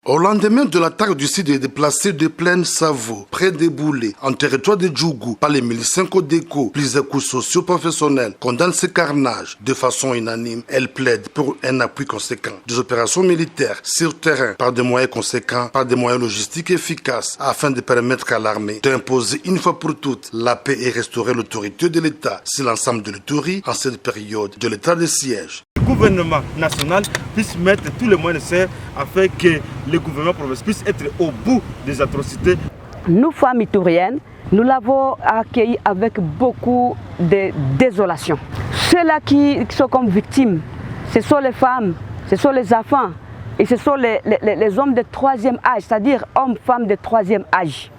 Au lendemain de l'attaque du site des déplacés de Plaine Savo, près de Boulé, en territoire de Djougou, par les miliciens Codeco, plusieurs coups sociaux professionnels condamnent ce carnage de façon unanime. Elle plaide pour un appui conséquent des opérations militaires sur terrain par des moyens conséquents, par des moyens logistiques efficaces, afin de permettre à l'armée d'imposer une fois pour toutes la paix et restaurer l'autorité de l'État sur l'ensemble de l'Ituri en cette période de l'état de siège. Le gouvernement national puisse mettre tous les moyens nécessaires afin que le gouvernement provincial puisse être au bout des atrocités. Nous, femmes ituriennes, nous l'avons accueilli avec beaucoup de désolation. Ceux-là qui sont comme victimes, ce sont les femmes, ce sont les enfants et ce sont les hommes de troisième âge, c'est-à-dire hommes-femmes de troisième âge.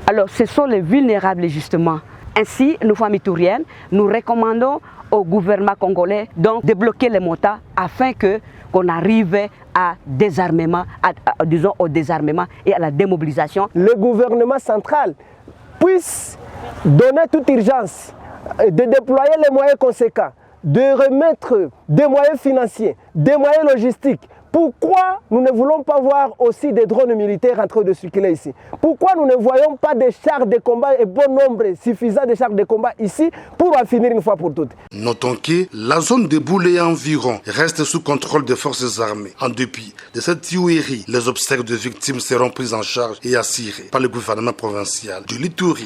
Alors, ce sont les vulnérables justement. Ainsi, nous, femmes ituriennes, nous recommandons au gouvernement congolais donc de bloquer les motards afin qu'on arrive à désarmement, disons au désarmement et à la démobilisation. Le gouvernement central puisse donner toute urgence, de déployer les moyens conséquents, de remettre des moyens financiers, des moyens logistiques. Pourquoi nous ne voulons pas voir aussi des drones militaires en train de circuler ici? Pourquoi nous ne voyons pas des chars de combat et bon nombre suffisant de chars de combat ici pour en finir une fois pour toutes? Notons que la zone de Boulé et environ reste sous contrôle des forces armées. En dépit de cette tuerie, les obsèques de victimes seront prises en charge et assurées par le gouvernement provincial de l'Ituri.